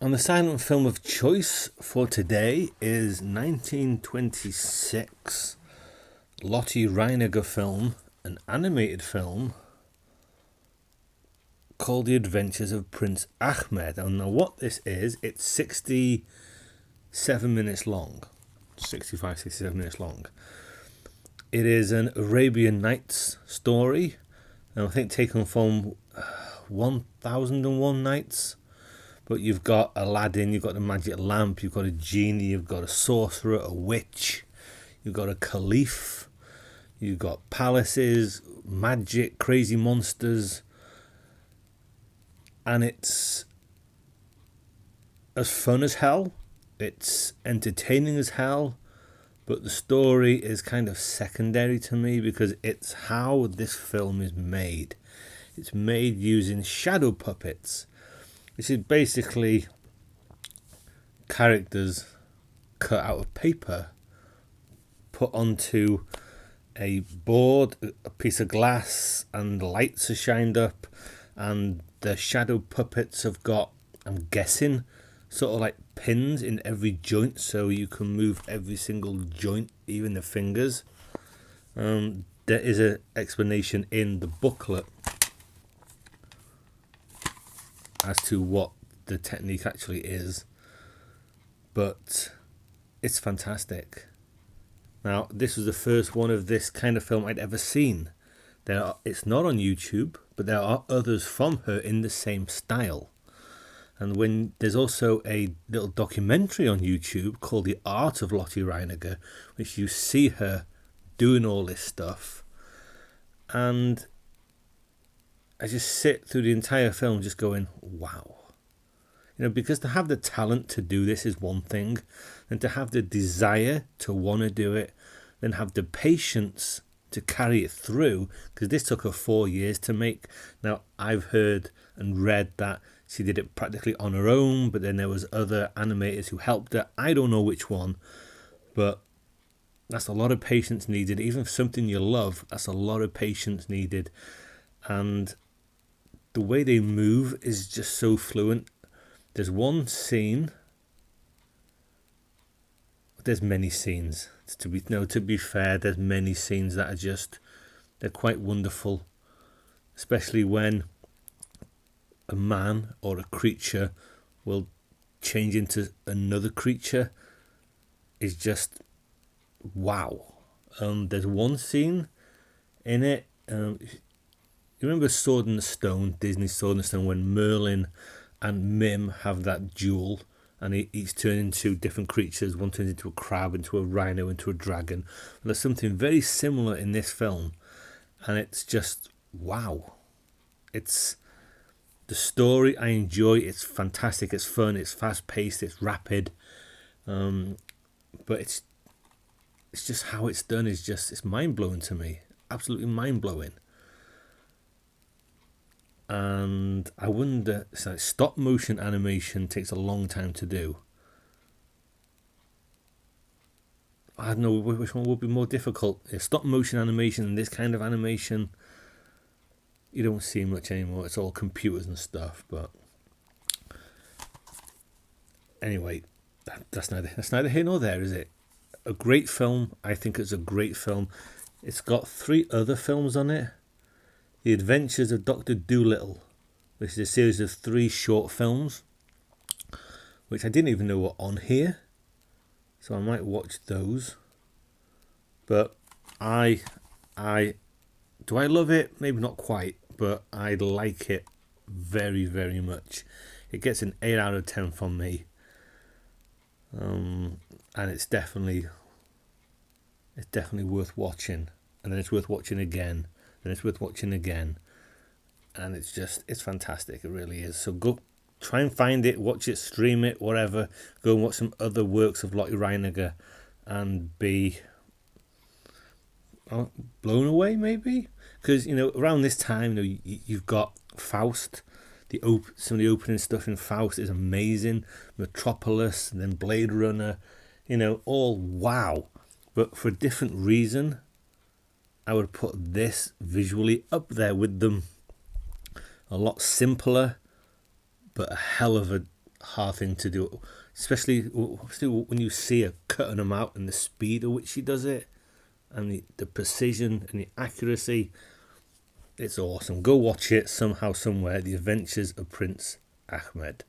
And the silent film of choice for today is 1926 Lotte Reiniger film, an animated film called The Adventures of Prince Achmed. And now what this is, it's 67 minutes long. 67 minutes long. It is an Arabian Nights story, and I think taken from 1001 Nights. But you've got Aladdin, you've got the magic lamp, you've got a genie, you've got a sorcerer, a witch, you've got a caliph, you've got palaces, magic, crazy monsters. And it's as fun as hell, it's entertaining as hell, but the story is kind of secondary to me because it's how this film is made. It's made using shadow puppets. This is basically characters cut out of paper, put onto a board, a piece of glass, and lights are shined up, and the shadow puppets have got, I'm guessing, sort of like pins in every joint, so you can move every single joint, even the fingers. There is an explanation in the booklet as to what the technique actually is, but it's fantastic. Now, this was the first one of this kind of film I'd ever seen. It's not on YouTube, but there are others from her in the same style. And when there's also a little documentary on YouTube called The Art of Lotte Reiniger, which you see her doing all this stuff, and I just sit through the entire film just going, wow. Because to have the talent to do this is one thing, and to have the desire to want to do it, then have the patience to carry it through, because this took her 4 years to make. Now, I've heard and read that she did it practically on her own, but then there was other animators who helped her. I don't know which one, but that's a lot of patience needed. Even for something you love, that's a lot of patience needed. And the way they move is just so fluent. There's one scene. There's many scenes. To be fair, there's many scenes that are they're quite wonderful. Especially when a man or a creature will change into another creature. Is just wow. There's one scene in it. You remember Sword in the Stone, Disney's Sword in the Stone, when Merlin and Mim have that duel, and each turn into different creatures. One turns into a crab, into a rhino, into a dragon. And there's something very similar in this film, and it's just wow. It's the story I enjoy. It's fantastic. It's fun. It's fast paced. It's rapid. But it's just how it's done is it's mind blowing to me. Absolutely mind blowing. And I wonder, stop motion animation takes a long time to do. I don't know which one would be more difficult. Stop motion animation and this kind of animation, you don't see much anymore. It's all computers and stuff. But anyway, that's neither here nor there, is it? A great film. I think it's a great film. It's got 3 other films on it. The Adventures of Dr. Dolittle, which is a series of 3 short films, which I didn't even know were on here, so I might watch those. But do I love it? Maybe not quite, but I like it very, very much. It gets an 8 out of 10 from me, and it's definitely worth watching, and then it's worth watching again. And it's worth watching again, and it's fantastic. It really is. So go try and find it, watch it, stream it, whatever. Go and watch some other works of Lotte Reiniger and be blown away, maybe, because around this time you've got Faust. Some of the opening stuff in Faust is amazing. Metropolis, and then Blade Runner, all wow, but for a different reason. I would put this visually up there with them. A lot simpler, but a hell of a hard thing to do, especially when you see her cutting them out and the speed at which she does it, and the precision and the accuracy. It's awesome. Go watch it somehow, somewhere. The Adventures of Prince Ahmed.